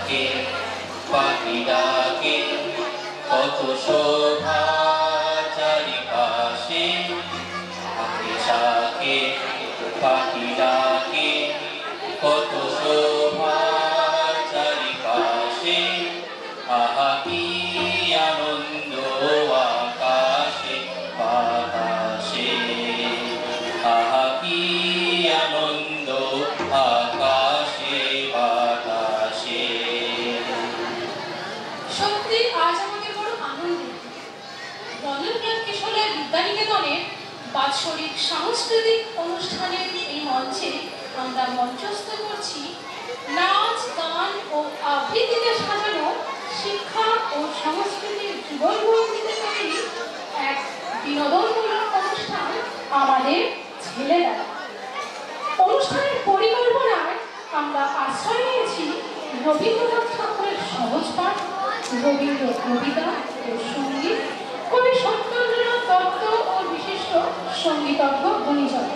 ডাকে পাখি ডাকে কত শোভা চারিপাশে পাখি ডাকে পাখি ডাকে কত শোভা চারিপাশে আহা কি আনন্দ আকাশে বাতাসে আহা কি আনন্দ আকাশে বাতাসে। সত্যি আজ আমাদের বড় আনন্দ। রয়্যাল ক্লাব কিশোরের বিদ্যানিকেতনের বাৎসরিক সাংস্কৃতিক অনুষ্ঠানের এই মঞ্চে আমরা মঞ্চস্থ করছি নাচ গান ও আবৃত্তিতে সাজানো শিক্ষা ও সংস্কৃতির যুগলবন্দিতে তৈরি এক বিনোদনমূলক অনুষ্ঠান আমাদের ছেলেরা। অনুষ্ঠানের পরিকল্পনায় আমরা আশ্রয় নিয়েছি রবীন্দ্রনাথ ঠাকুরের সহজ পাঠ, রবীন্দ্র কবিতা ও সঙ্গীত, কবি সত্যেন্দ্রনাথ দত্ত ও বিশিষ্ট সঙ্গীতজ্ঞ গুণীজন।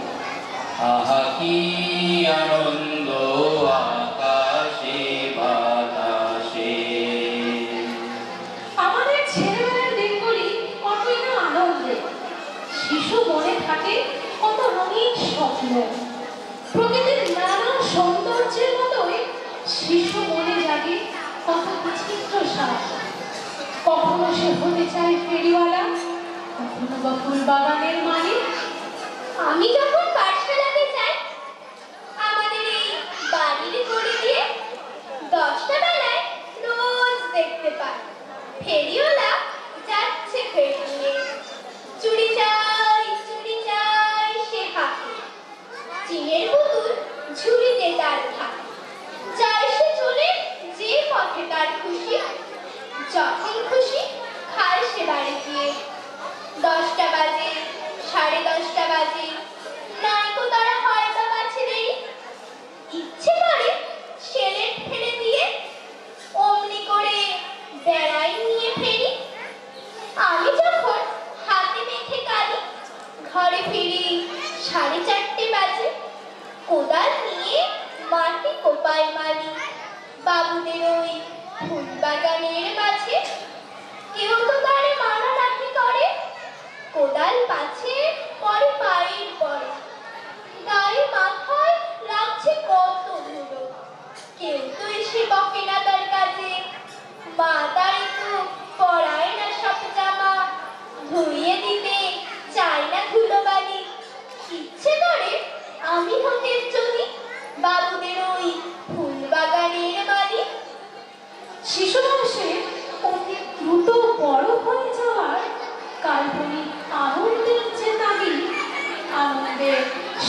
আহা কি আনন্দ আকাশে বাতাসে। আমাদের ছেলেবেলার দিনগুলি কতই না আনন্দে। শিশু মনে থাকে কত রঙিন স্বপ্ন। প্রকৃতির নানা সৌন্দর্যের মতোই শিশু মনে জাগে কত বিচিত্র সাজ। কখনো সে হতে চায় ফেরিওয়ালা, কখনো বা ফুল বাগানের মালিক। আমি যখন পাঠশালাতে যাই আমাদের এই বাড়ির গড়ি দিয়ে 10টা বেলায় রোজ দেখতে পাই ফেরিওয়ালা যাচ্ছে ফেরি নিয়ে। চুড়ি চাই সে হাতে, চিনের পুতুল ঝুড়িতে তার থাকে। যায় সে চলে যে পথে তার খুশি, যখন খুশি খায় সে বাড়ি গিয়ে। 10টা বাজে, 10:30 বাজে, নাইকো তারা হয় বা কাছে দেরি। ইচ্ছে করে সেলেট ফেলে দিয়ে অমনি করে বেড়াই নিয়ে ফেরি। আমি যখন হাতে মেখে কালি ঘরে ফিরি 4:30 বাজে। কোদাল নিয়ে মাটি কোপাই মালি বাবুদের ওই ফুল বাগানের মাঝে। কেউ তো তারে মানা রাখি করে, কোদাল পাছে পরে পায়ের পরে, গায়ে মাথায় লাগছে কত ধুলো। কেউ তো এসে বকে না তার কাজে, মা তার একটু পরায় না সব জামা, ধুইয়ে দিতে চাই না ধুলো বালি। ইচ্ছে করে আমি হতে যদি বাবুদের ওই ফুল বাগানের মালি। শিশু বয়সে অতি দ্রুত বড় হয়ে যাওয়ার কাল্পনিক আনন্দের যে দাবি, আনন্দের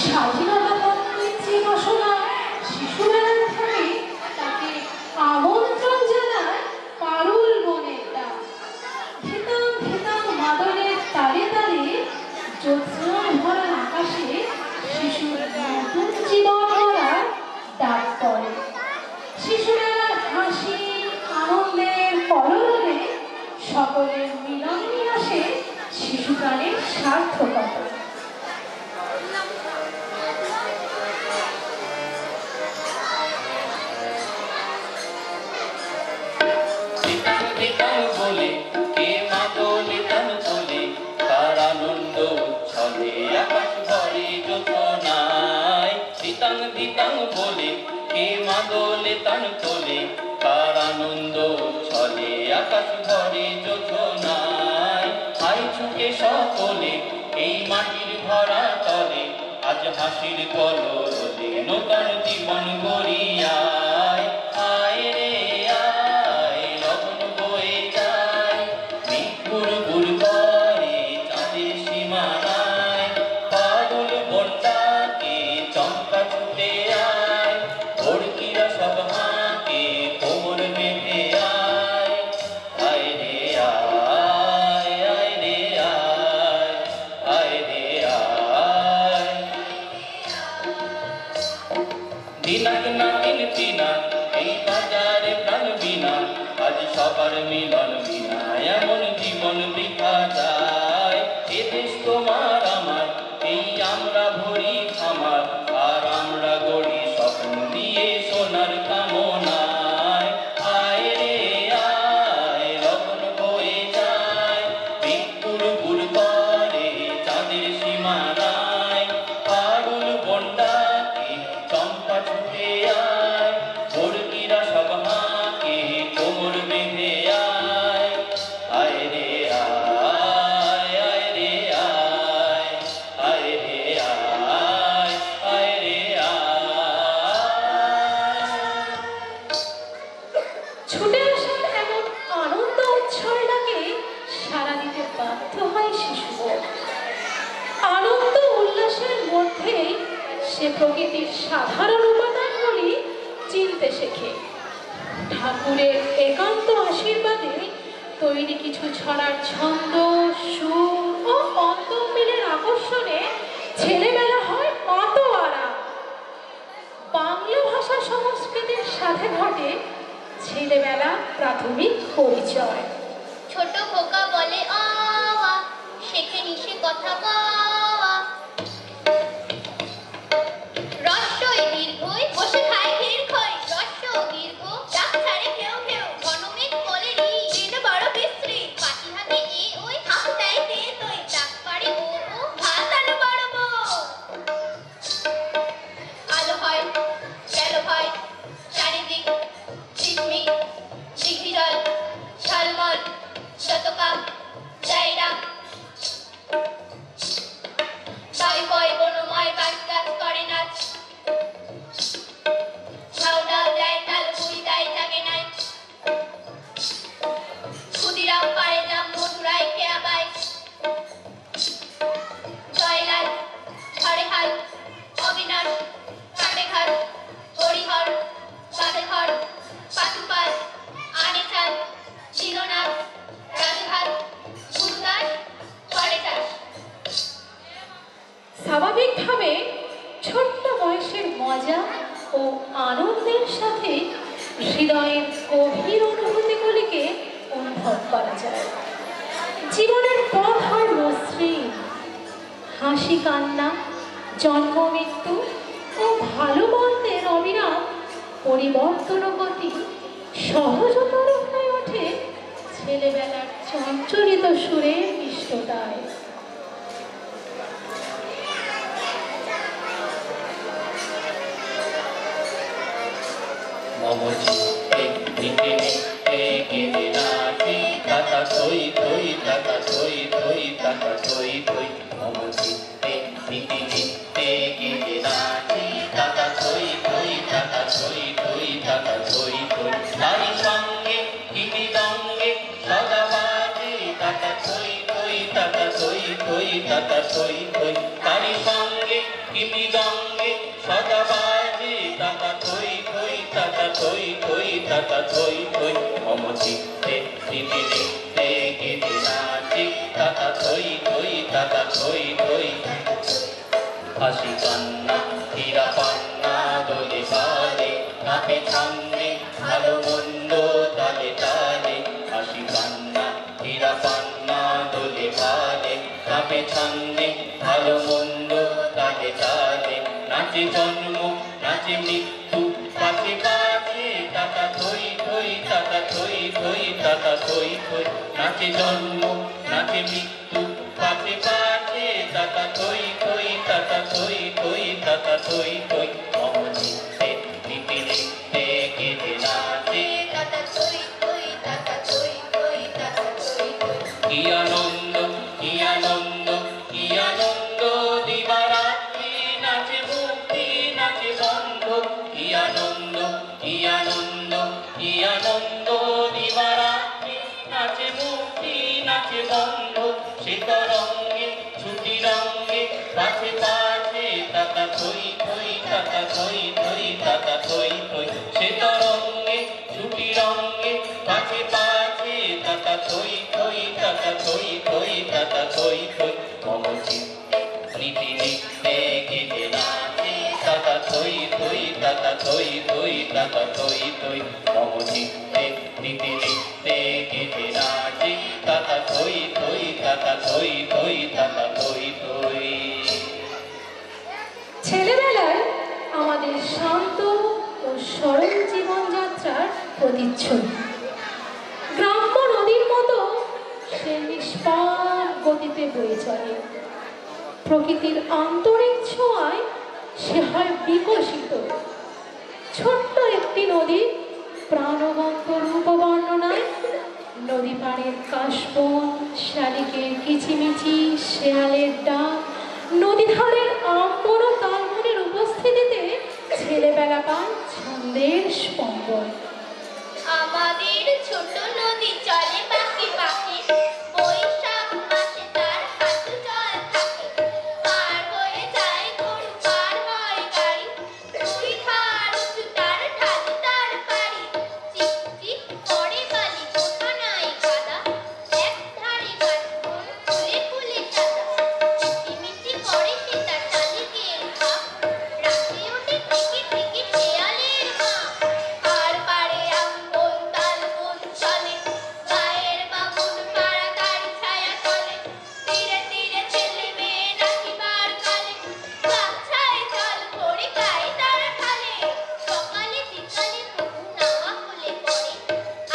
স্বাধীনতা তত্ত্বের যে বাসনা শিশুবেলায় থাকে, তাকে আমন্ত্রণ জানায় পারুল বনের ডাক। ধেতাম ধেতাম মাদলের তালে তালে জ্যোৎস্নায় ভরা আকাশে শিশুর নতুন জীবন গড়ার ডাক পড়ে। শিশুবেলার হাসি আনন্দের কলরবে সকলের মিলন নিয়ে আসে শিশু প্রাণের সার্থকতা। বলে কে মাদলে তান তোলে, তার আনন্দ উচ্ছলে আকাশ ভরে যোজনায়। দিতাং দিতাং বলে কে মাদলে তান তোলে, তার আনন্দ উচ্ছলে আকাশ ভরে যোজনায়। আই ছুটে সকলে এই মাটির ভরা তলে, আজ হাসির কলরবে নতুন জীবন গড়িয়ায়। আয় রে আয় লগন বয়ে যায়, মিঠুর গুর করে চাঁদের সীমানায়। পাগল বনটাকে চম্পা ছুটে আয়, ভড়কিরা সব হাঁকে কোমর বেঁধে আয়। আয় রে আয়, আয় রে আয়, আয় রে আয়। দিনাক নাকিল তিনাক এই বাজারে প্রাণ বিনা, আজ সবার মিলন বিনা এমন জীবন বৃথা যায়। এ দেশ তোমার আমার, এই আমরা ভরি খামার, আর আমরা গড়ি স্বপ্ন দিয়ে সোনার কামনায়। ছুটে আসার এমন আনন্দ উচ্ছলটাকে সাড়া দিতে বাধ্য হয় শিশুবোধ। আনন্দ উল্লাসের মধ্যেই সে প্রকৃতির সাধারণ উপাদানগুলি চিনতে শেখে। ঠাকুরের একান্ত আশীর্বাদে তৈরি কিছু ছড়ার ছন্দ, সুর ও অন্তর্মিলের আকর্ষণে ছেলেবেলা হয় মাতোয়ারা। বাংলা ভাষা সংস্কৃতির সাথে ঘটে ছেলেবেলা প্রাথমিক পরিচয়। ছোট খোকা বলে আওয়া, শেখে নিশে কথা গাওয়া। রস্যই দীর্ঘই বসে খায় ক্ষীর খই। রস্য দীর্ঘ ডাক ছাড়ে ঘেউ ঘেউ। ঘনমেঘ বলে রি, দিন বড় বিশ্রী। পাটি হাতে এ ওই, হাত দেয় তে তৈ। ডাক পাড়ে ও ও, ভাত আলু বাড়বো। আলো হয় গেল ভয়, চারিদিক ঝিকমিক ঝিকঝিরাল ঝলমল। যত কাপ যাই ডাক, বাই বয় বনময় গাছ গাছ করে নাচ। ঝাউডাল দেয় তাল, পুরি দেয় জাগে নাই। ক্ষুদিরাম পারে যাম মধুরায় খেয়া বাই। জয়লাল ঝড়ে হাল, অবিনাশ কাটে ঘাট। হরিহর বাদে ঘর, পাতুপাত আনে চাল। শিরোনাথ রাজহাত, গুরুদাস করে চাষ। স্বাভাবিকভাবে ছোট্ট বয়সের মজা ও আনন্দের সাথে হৃদয়ের গভীর অনুভূতিগুলিকে অনুভব করা যায়। জীবনের পথ হয় মসৃণ। হাসি কান্না, জন্ম মৃত্যু ও ভালো মন্দের অবিরাম পরিবর্তন গতি সহজতর হয়ে ওঠে ছেলেবেলার চঞ্চলিত সুরের মিষ্টতায়। মম চিত্তে নিতে নিতে গেলে নাচি। তাতা থই থই, তাতা থই থই, তাতা থই থই। মম চিত্তে নিতে নিতে গেলে নাচি। তাতা থই থই, তাতা থই থই, তাতা থই থই। তারি সঙ্গে কিমি দঙ্গে সদা বাজে। তাতা থই থই, তাতা থই থই, তাতা থই থই। তারি সঙ্গে কিমি দঙ্গে সদা বাজে। তাতা থই থই, তাতা থই থই, তাতা থই থই। মম চিত্তে নিতে নিতে গেলে নাচি। তাতা থই থই, তাতা থই থই। হাসি কান্না হীরা পান্না দোলে পালে। নাপে সামনে ভালো মন্দ তালে তালে। হাসি কান্না হীরা পান্না দোলে পালে। নাপে সামনে ভালো মন্দ তালে তালে। নাচে জন্ম নাচে মৃত্যু পাশে পাশে। তাতা থই থই, তাতা থই থই, তাতা থই থই। নাচে জন্ম নাচে মৃত্যু পাশে পাশে। তাতা থই থই, তাতা থই থই, তাতা থই থই। মম চিত্তে নিতে নিতে গেলে নাচে। তাতা থই থই, তাতা থই থই, তাতা থই থই। কি আনন্দ কি আনন্দ কি আনন্দ দিবারাত্রি। নাচে মুক্তি নাচে বন্ধ। কি আনন্দ কি আনন্দ কি আনন্দ দিবারাত্রি। নাচে মুক্তি নাচে বন্ধ। সে তরঙ্গে ছুটি রঙ্গে পাশে পাশে। তাতা থই থই, তাতা থই থই, তাতা থই থই। সে তরঙ্গে ছুটি রঙ্গে পাশে পাশে। তাতা থই থই, তাতা থই থই, তাতা থই থই। মম চিত্তে নিতে নিতে গেলে নাচে। তাতা থই থই, তাতা থই থই, তাতা থই থই। মম চিত্তে নিতে নিতে গেলে নাচে। তাতা থই থই, তাতা থই থই, তাতা থই থই। ছেলেবেলায় আমাদের শান্ত ও সরল জীবনযাত্রার প্রতিচ্ছবি। গ্রাম্য নদীর মতো সে নিষ্পাপ গতিতে বয়ে চলে। প্রকৃতির আন্তরিক ছোঁয়ায় সে হয় বিকশিত। ছোট্ট একটি নদী প্রাণবন্ত রূপ বর্ণনায় নদী পাড়ের কাশবন, শালিকের কিচিমিচি, শেয়ালের ডাক, নদী ধারের আম্বর ও তালবনের উপস্থিতিতে ছেলেবেলা পায় ছন্দের স্পন্দন। আমাদের নদী চলে বাঁকে বাঁকে বৈশাখ মাসে তার হাঁটু জল থাকে পার হয়ে যায় গরু পার হয় গাড়ি দুই ধার উঁচু তার ঢালু তার বাড়ি চিক চিক করে বালি কোথা নাই কাদা এক ধারে গাছ বন ফুলে ফুলে সাদা মিটি করে সে তার শালিকের ভাব রাতে ওঠে থেকে থেকে শেয়ালের মা আর পারে আমবন তালবন চলে গায়ের বামুন পাড়াতাড়ি ছায়া চলে তীরে তীরে ছেলে মেয়ে নাচিবার কালে গাছায় জল ভরে গায়ে তারা ঢালে সকালে বিকালে তবু নাওয়া খুলে পড়ে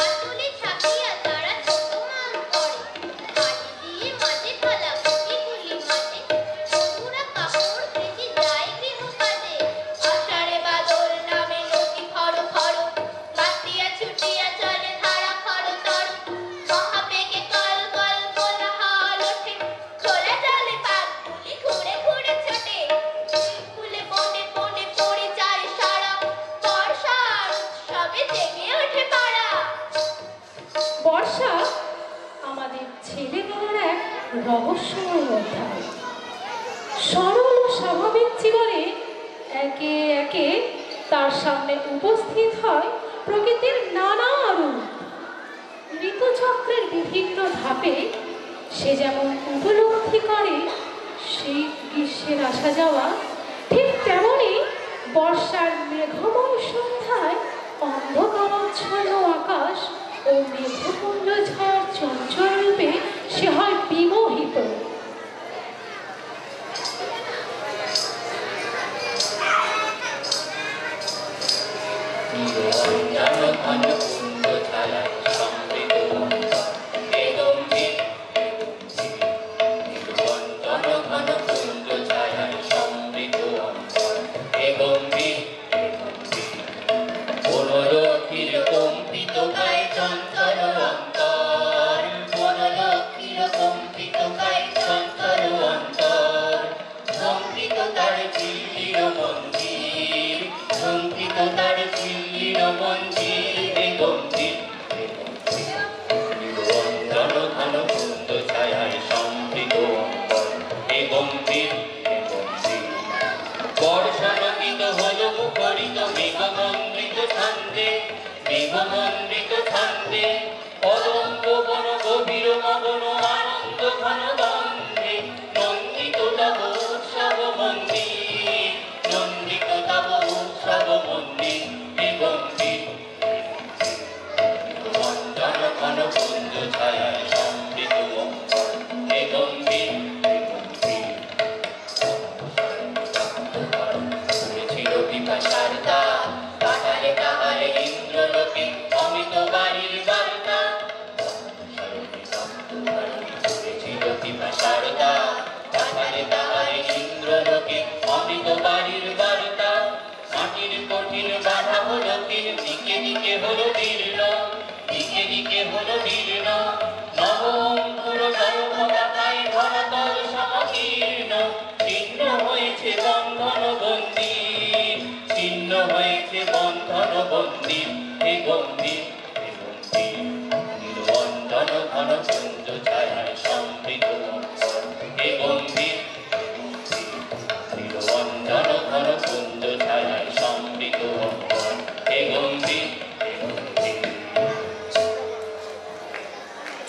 আঁচলে ছাপিয়া তারা ছোট মান করে মাটি দিয়ে মাঝে ফেলা গুটি মাঝে বন্ধুরা কাপড় ভেজে যায় গৃহ কাজে আষাঢ়ে বাদল নামে নদী খড় খড় বাতিয়া ছুটিয়া চলে ধারা খড় তর মহাবেগে কল কল কোলাহল ওঠে খোলা জলে পাখগুলি ঘুরে ঘুরে ছোটে ফুলে বনে বনে পড়ে যায় সারা বর্ষার উৎসবে জেগে ওঠে পাড়া বর্ষা আমাদের ছেলেবেলার এক রহস্যময় অধ্যায়। সরল ও স্বাভাবিক জীবনে একে একে তার সামনে উপস্থিত হয় প্রকৃতির নানা রূপ। ঋতুচক্রের বিভিন্ন ধাপে সে যেমন উপলব্ধি করে সেই গ্রীষ্মের আসা যাওয়া, ঠিক তেমনই বর্ষার মেঘময় সন্ধ্যায় অন্ধকারাচ্ছন্ন আকাশ ও মেঘপুঞ্জ ঝড় চঞ্চল রূপে সে হয় বিমোহিত।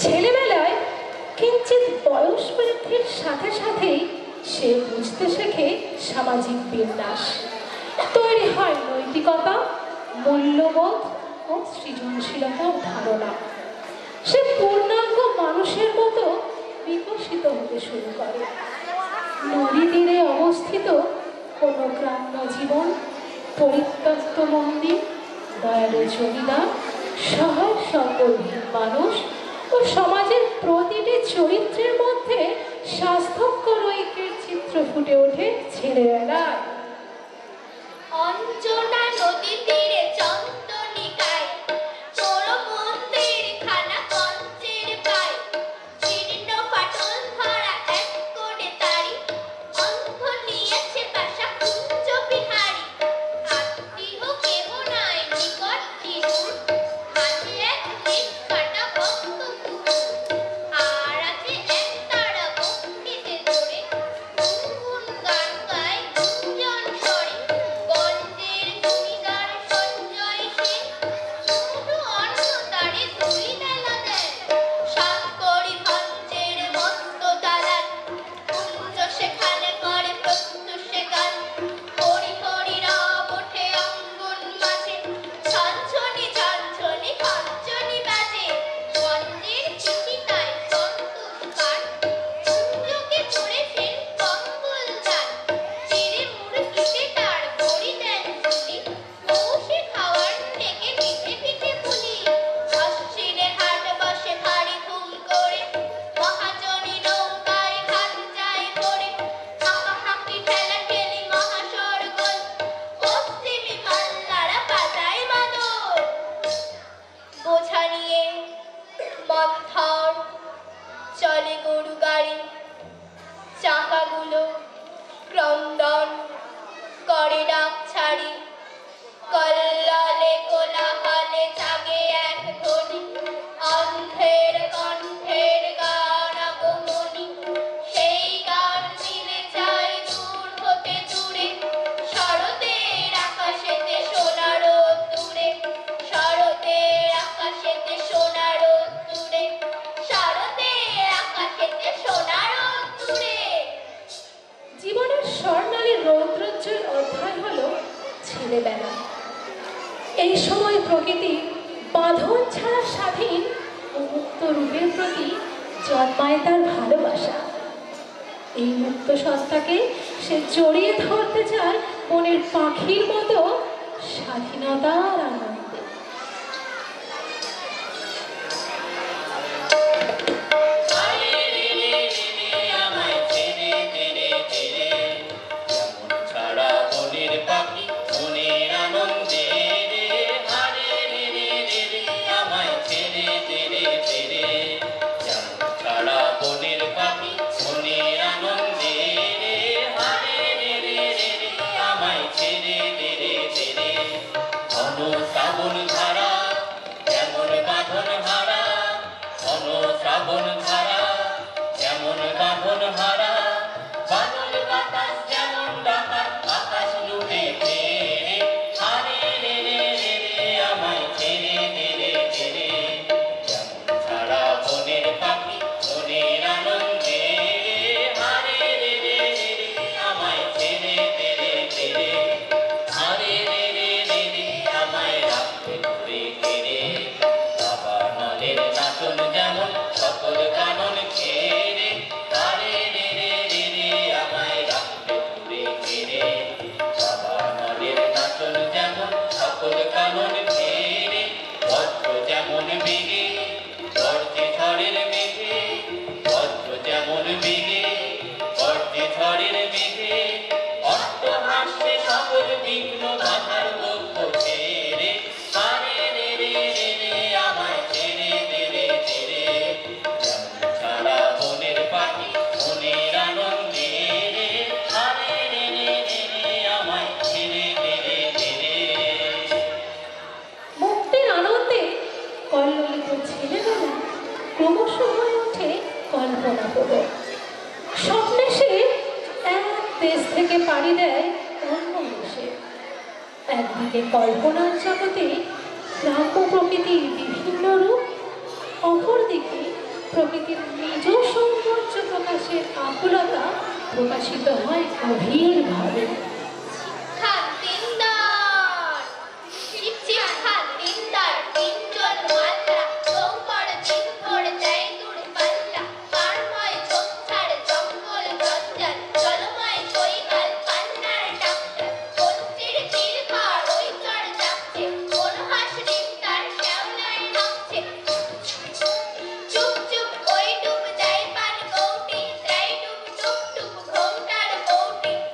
ছেলেবেলায় কিঞ্চিত বয়স বৃদ্ধির সাথে সাথেই সে বুঝতে শেখে সামাজিক বিন্যাস, তৈরি হয় নৈতিকতা, মূল্যবোধ ও সৃজনশীলতার ধারণা। সে পূর্ণাঙ্গ মানুষের মতো বিকশিত হতে শুরু করে। নদী তীরে অবস্থিত কোনো গ্রাম্য জীবন, পরিত্যক্ত মন্দির, দয়ালু জমিদার, সহায় সঙ্গহীন মানুষ ও সমাজের প্রতিটি চরিত্রের মধ্যে স্বাস্থ্যকর ঐক্যের চিত্র ফুটে ওঠে ছেলেবেলায়। অঞ্জনা নদী তীরে চন্দনিকায় তোর মন্দির খানা কঞ্চের পায় জীর্ণ ফাটল ধরা এক কোণে তারি অন্ধ নিয়েছে বাসা কুঞ্জ বিহারি আত্মীয় কেহ নাই নিকট দূর হাতে এক নিজ কাটা বক মন্থর চলে গরু গাড়ি, চাকাগুলো ক্রন্দন করে ডাক ছাড়ি, কল্লালে কোলাহলে জাগে এক ধ্বনি, অন্ধের কণ্ঠের গান আগমনী। সেই গান মিলে যায় দূর হতে দূরে, শরতের আকাশেতে সোনার দূরে, শরতের আকাশেতে সোনার দূরে, শরতের আকাশেতে সোনার দূরে। জীবনের স্বর্ণালী রৌদ্রোজ্জ্বল অধ্যায় হলো ছেলেবেলা। এই সময় প্রকৃতি বাঁধন ছাড়া স্বাধীন ও মুক্ত রূপের প্রতি জন্মায় তার ভালোবাসা। এই মুক্ত সত্তাকে সে জড়িয়ে ধরতে চায় মনের পাখির মতো স্বাধীনতার আনন্দে। স্বপ্নে সে এক দেশ থেকে পাড়ি দেয় অন্য দেশে। একদিকে কল্পনার জগতে গ্রাম্য প্রকৃতির বিভিন্ন রূপ, অপরদিকে প্রকৃতির নিজ সৌন্দর্য প্রকাশের আকুলতা প্রকাশিত হয় গভীরভাবে।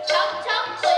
চক চক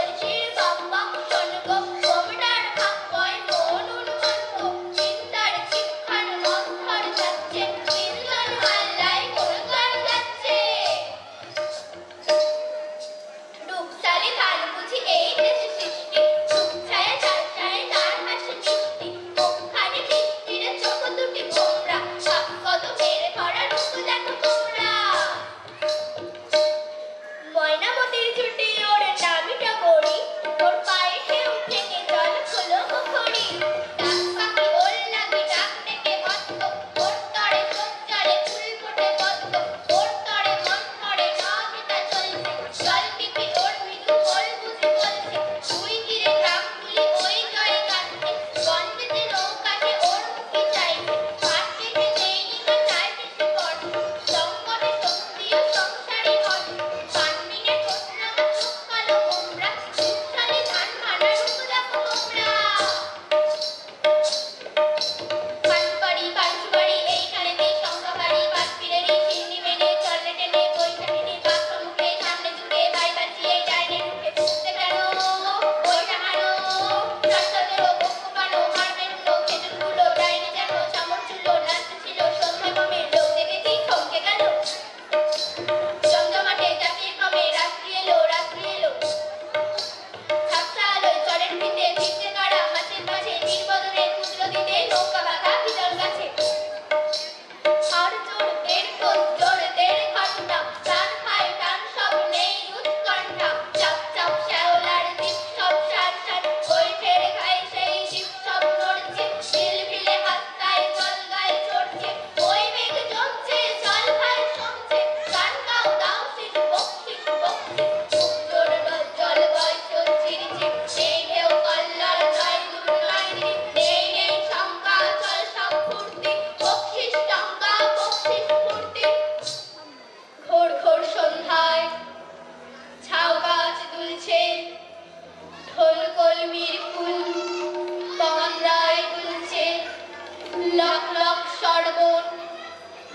বালক সর্বণ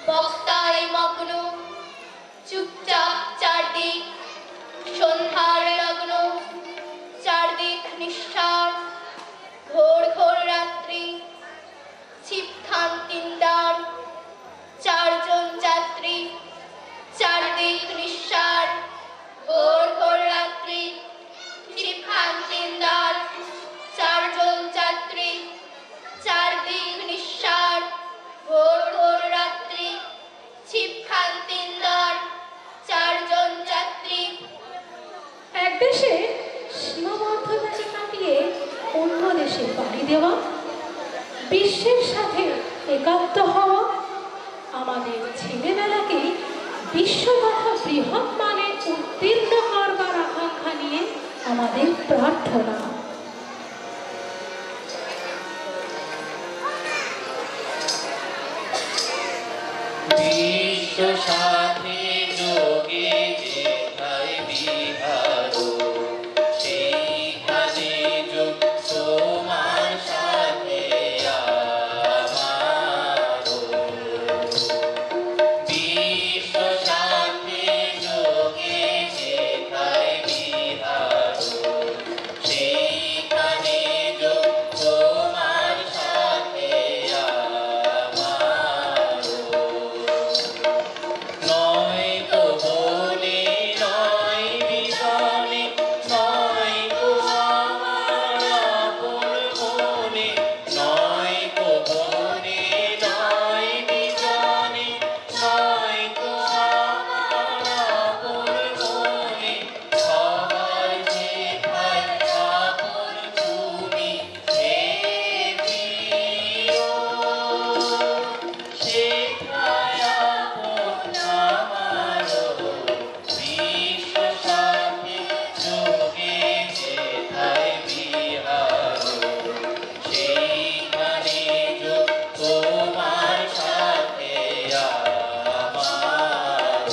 বক্তায় মগ্ন, চুপচাপ চারদিক সন্ধ্যার লগ্ন, চারদিক নিঃশ্বাস, ঘোর ঘোর রাত্রি, ছিপখান তিনদার, চারজন যাত্রী, চারদিক নিঃশ্বাস, ঘোর ঘোর রাত্রি, ছিপখান তিনদার, চারজন যাত্রী, চারদিক নিঃশ্বাস, ঘোর ঘোর রাত্রি, ছিপখান তিনদার, চারজন যাত্রী। এক দেশে সীমাবদ্ধতাকে কাটিয়ে অন্য দেশে পাড়ি দেওয়া, বিশ্বের সাথে একাত্ম হওয়া, আমাদের ছেলেবেলাকে বিশ্ব তথা বৃহৎ মানে উত্তীর্ণ করবার আকাঙ্ক্ষা নিয়ে আমাদের প্রার্থনা। বিশ্ব সাথী যোগে যেথায় বিহার, সেইখানে যোগ তোমার সাথে আমার। বিশ্ব সাথী যোগে যেথায় বিহার, সেইখানে যোগ তোমার সাথে আমার। নয় তো বনে নয় বিজনে, নয় তো আমার আপন মনে, নয় তো বনে নয় বিজনে, নয় তো আমার আপন মনে, সবার যেথায় আপন তুমি হে প্রিয়, সেথায় আপন আমারও। বিশ্ব সাথী যোগে যেথায় বিহার, সেইখানে যোগ তোমার সাথে আমার।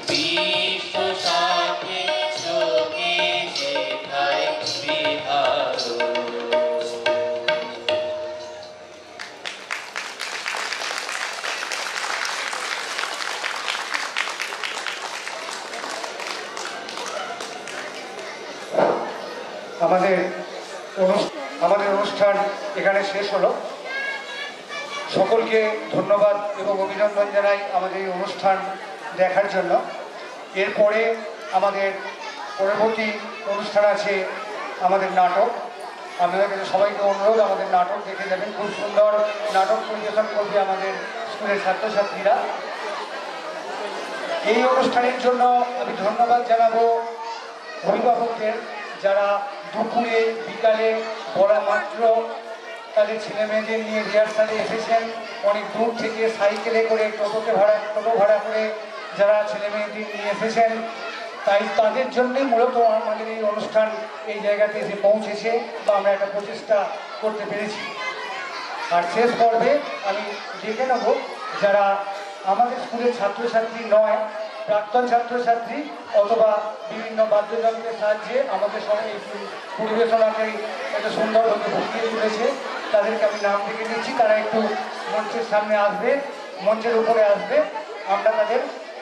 বিশ্ব সাথী যোগে যেথায় বিহার। আমাদের অনুষ্ঠান এখানে শেষ হলো। সকলকে ধন্যবাদ এবং অভিনন্দন জানাই আমাদের এই অনুষ্ঠান দেখার জন্য। এরপরে আমাদের পরবর্তী অনুষ্ঠান আছে আমাদের নাটক। আপনাদের কাছে সবাইকে অনুরোধ, আমাদের নাটক দেখে যাবেন। খুব সুন্দর নাটক পরিবেশন করবে আমাদের স্কুলের ছাত্রছাত্রীরা। এই অনুষ্ঠানের জন্য আমি ধন্যবাদ জানাবো অভিভাবকদের, যারা দুপুরে বিকালে বলা মাত্র তাদের ছেলে মেয়েদের নিয়ে রিহার্সালে এসেছেন। অনেক দূর থেকে সাইকেলে করে টোটো ভাড়া করে যারা ছেলে মেয়েদের নিয়ে এসেছেন, তাই তাদের জন্যই মূলত আমাদের এই অনুষ্ঠান এই জায়গাতে এসে পৌঁছেছে বা আমরা একটা প্রচেষ্টা করতে পেরেছি। আর শেষ পর্বে আমি ডেকে নেব যারা আমাদের স্কুলের ছাত্রছাত্রী নয়, প্রাক্তন ছাত্রছাত্রী অথবা বিভিন্ন বাদ্যযন্ত্রের সাহায্যে আমাদের সঙ্গে এই পরিবেশনাকে একটা সুন্দরভাবে ফুটিয়ে তুলেছে, তাদেরকে আমি নাম ডেকে নিচ্ছি। তারা একটু মঞ্চের সামনে আসবে, মঞ্চের উপরে আসবে। আমরা তাদের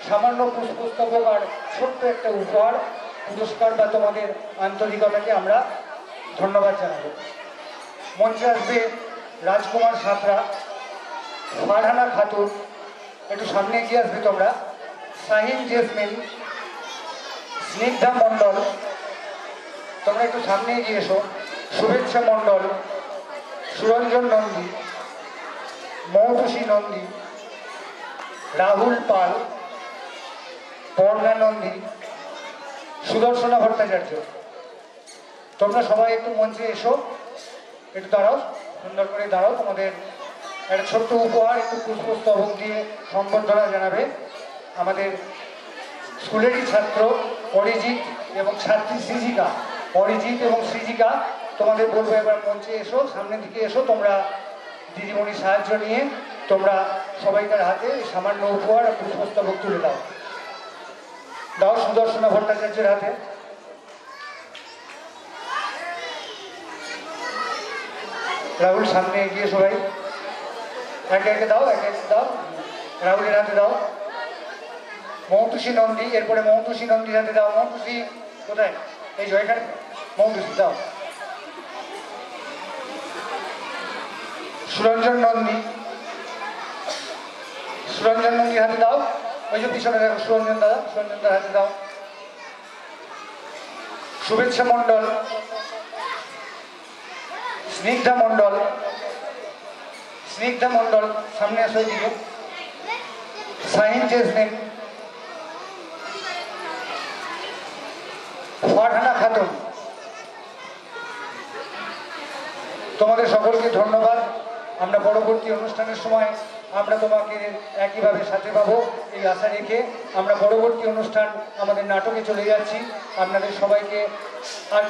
সামান্য পুষ্পস্তবক আর ছোট্ট একটা উপহার পুরস্কার বা তোমাদের আন্তরিকতাকে আমরা ধন্যবাদ জানাবো। মঞ্চে আসবে রাজকুমার সাঁতরা, ফারহানা খাতুন, একটু সামনে এগিয়ে আসবে তোমরা, শাহিন জেসমিন, স্নিগ্ধা মণ্ডল, তোমরা একটু সামনে এগিয়ে এসো, শুভেচ্ছা মণ্ডল, সুরঞ্জন নন্দী, মৌটুসী নন্দী, রাহুল পাল, পর্ণা নন্দী, সুদর্শনা ভট্টাচার্য। তোমরা সবাই একটু মঞ্চে এসো, একটু দাঁড়াও, সুন্দর করে দাঁড়াও। তোমাদের একটা ছোট্ট উপহার একটু পুষ্পস্তবক দিয়ে সম্বর্ধনা জানাবে আমাদের স্কুলেরই ছাত্র অরিজিৎ এবং ছাত্রী সৃজিকা। অরিজিৎ এবং সৃজিকা, তোমাদের বলবো এবার মঞ্চে এসো, সামনের দিকে এসো। তোমরা দিদিমণির সাহায্য নিয়ে তোমরা সবাইকার হাতে সামান্য উপহার আর পুষ্পস্তবক তুলে দাও। দাও সুদর্শনা ভট্টাচার্যের হাতে। রাহুল সামনে এগিয়ে সবাই। একে একে দাও, একে একে দাও। রাহুলের হাতে দাও। মৌতুষী নন্দী, এরপরে মৌতুষী নন্দীর হাতে দাও। মৌতুষী কোথায়? এই যে এখানে মৌতুষী দাও। সুরঞ্জন নন্দী, সুরঞ্জন নন্দীর হাতে দাও। ওই যে পিছনে দেখো সুরঞ্জন দাদা, সুরঞ্জন দাদার হাতে দাও। শুভেচ্ছা মণ্ডল, স্নিগ্ধা মণ্ডল, স্নিগ্ধা মণ্ডল সামনে আসো এদিকে। শাহিন জেসমিন, ফারহানা খাতুন, তোমাদের সকলকে ধন্যবাদ। আমরা পরবর্তী অনুষ্ঠানের সময় আমরা তোমাকে একইভাবে সাথে পাবো এই আশা রেখে আমরা পরবর্তী অনুষ্ঠান আমাদের নাটকে চলে যাচ্ছি। আপনাদের সবাইকে আর